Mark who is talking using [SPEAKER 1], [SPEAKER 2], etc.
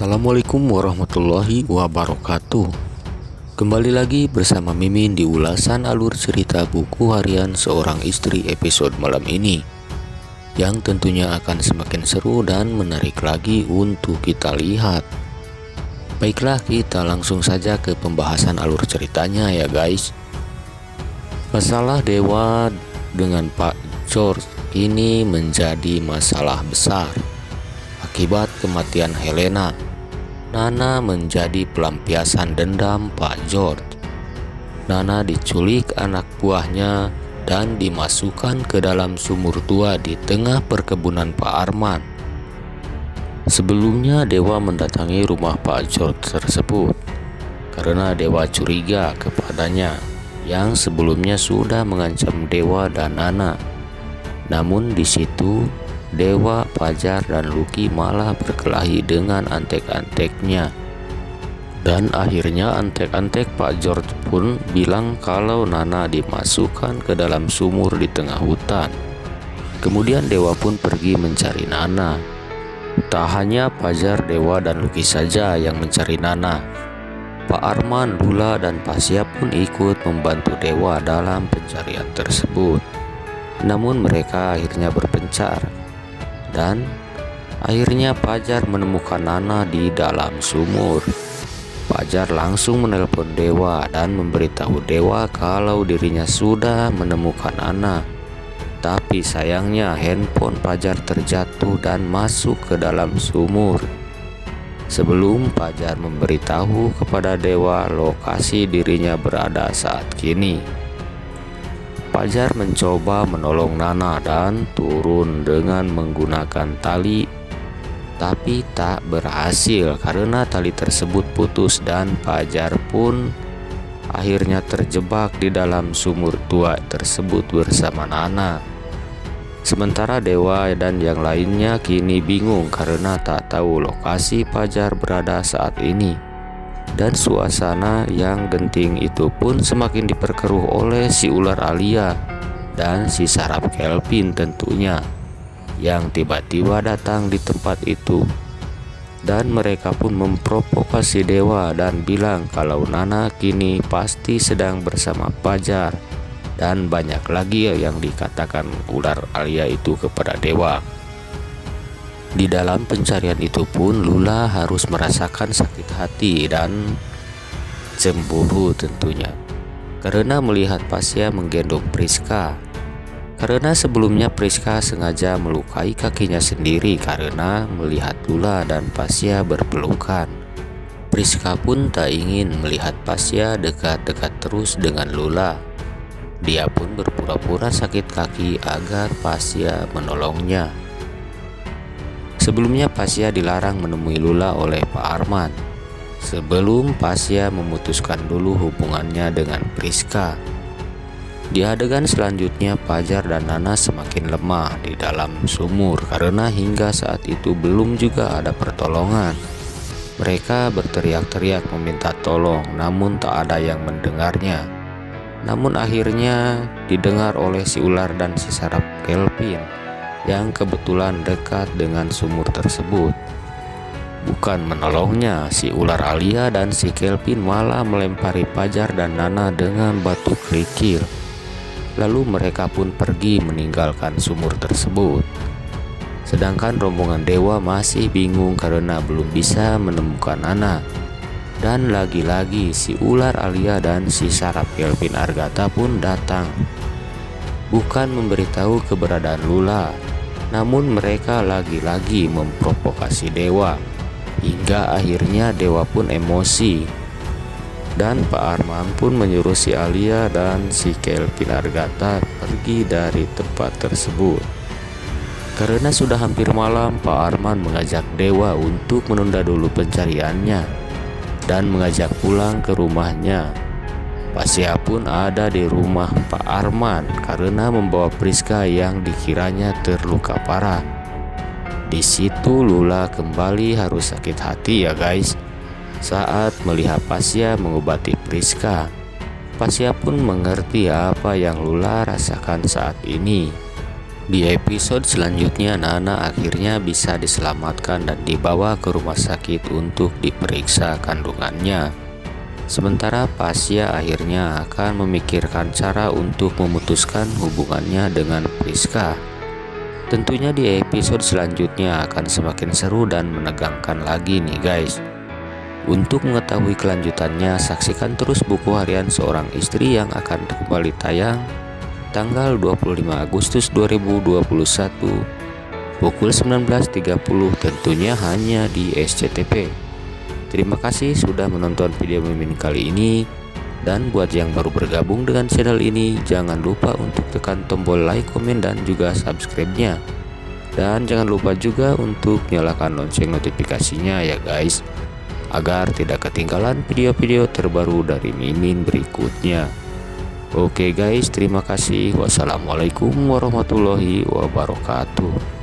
[SPEAKER 1] Assalamualaikum warahmatullahi wabarakatuh. Kembali lagi bersama Mimin di ulasan alur cerita buku harian seorang istri episode malam ini, yang tentunya akan semakin seru dan menarik lagi untuk kita lihat. Baiklah, kita langsung saja ke pembahasan alur ceritanya ya guys. Masalah Dewa dengan Pak George ini menjadi masalah besar. Akibat kematian Helena, Nana menjadi pelampiasan dendam Pak George. Nana diculik anak buahnya dan dimasukkan ke dalam sumur tua di tengah perkebunan Pak Arman. Sebelumnya Dewa mendatangi rumah Pak George tersebut karena Dewa curiga kepadanya yang sebelumnya sudah mengancam Dewa dan Nana. Namun di situ Dewa, Fajar, dan Lucky malah berkelahi dengan antek-anteknya. Dan akhirnya antek-antek Pak George pun bilang kalau Nana dimasukkan ke dalam sumur di tengah hutan. Kemudian Dewa pun pergi mencari Nana. Tak hanya Fajar, Dewa, dan Lucky saja yang mencari Nana. Pak Arman, Lula, dan Pasya pun ikut membantu Dewa dalam pencarian tersebut. Namun mereka akhirnya berpencar. Dan akhirnya Fajar menemukan Nana di dalam sumur. Fajar langsung menelpon Dewa dan memberitahu Dewa kalau dirinya sudah menemukan Nana. Tapi sayangnya handphone Fajar terjatuh dan masuk ke dalam sumur. Sebelum Fajar memberitahu kepada Dewa lokasi dirinya berada saat kini, Fajar mencoba menolong Nana dan turun dengan menggunakan tali, tapi tak berhasil karena tali tersebut putus dan Fajar pun akhirnya terjebak di dalam sumur tua tersebut bersama Nana. Sementara Dewa dan yang lainnya kini bingung karena tak tahu lokasi Fajar berada saat ini. Dan suasana yang genting itu pun semakin diperkeruh oleh si ular Alia dan si saraf Kelvin tentunya, yang tiba-tiba datang di tempat itu. Dan mereka pun memprovokasi Dewa dan bilang kalau Nana kini pasti sedang bersama Fajar. Dan banyak lagi yang dikatakan ular Alia itu kepada Dewa. Di dalam pencarian itu pun Lula harus merasakan sakit hati dan cemburu tentunya karena melihat Pasya menggendong Priska. Karena sebelumnya Priska sengaja melukai kakinya sendiri karena melihat Lula dan Pasya berpelukan. Priska pun tak ingin melihat Pasya dekat-dekat terus dengan Lula. Dia pun berpura-pura sakit kaki agar Pasya menolongnya. Sebelumnya Pasya dilarang menemui Lula oleh Pak Arman sebelum Pasya memutuskan dulu hubungannya dengan Priska. Di adegan selanjutnya Fajar dan Nana semakin lemah di dalam sumur karena hingga saat itu belum juga ada pertolongan. Mereka berteriak-teriak meminta tolong, namun tak ada yang mendengarnya. Namun akhirnya didengar oleh si ular dan si saraf Kelvin yang kebetulan dekat dengan sumur tersebut. Bukan menolongnya, si ular Alia dan si Kelvin malah melempari Fajar dan Nana dengan batu kerikil. Lalu mereka pun pergi meninggalkan sumur tersebut. Sedangkan rombongan Dewa masih bingung karena belum bisa menemukan Nana. Dan lagi-lagi si ular Alia dan si saraf Kelvin Argata pun datang. Bukan memberitahu keberadaan Lula, namun mereka lagi-lagi memprovokasi Dewa, hingga akhirnya Dewa pun emosi. Dan Pak Arman pun menyuruh si Alia dan si Kelvin Argata pergi dari tempat tersebut. Karena sudah hampir malam, Pak Arman mengajak Dewa untuk menunda dulu pencariannya dan mengajak pulang ke rumahnya. Pasya pun ada di rumah Pak Arman karena membawa Priska yang dikiranya terluka parah. Di situ Lula kembali harus sakit hati ya guys saat melihat Pasya mengobati Priska. Pasya pun mengerti apa yang Lula rasakan saat ini. Di episode selanjutnya, Nana akhirnya bisa diselamatkan dan dibawa ke rumah sakit untuk diperiksa kandungannya. Sementara Pasya akhirnya akan memikirkan cara untuk memutuskan hubungannya dengan Priska. Tentunya di episode selanjutnya akan semakin seru dan menegangkan lagi nih guys. Untuk mengetahui kelanjutannya, saksikan terus buku harian seorang istri yang akan kembali tayang tanggal 25 Agustus 2021 pukul 19.30 tentunya hanya di SCTV. Terima kasih sudah menonton video Mimin kali ini, dan buat yang baru bergabung dengan channel ini jangan lupa untuk tekan tombol like, komen, dan juga subscribe-nya. Dan jangan lupa juga untuk nyalakan lonceng notifikasinya ya guys, agar tidak ketinggalan video-video terbaru dari Mimin berikutnya. Oke guys, terima kasih. Wassalamualaikum warahmatullahi wabarakatuh.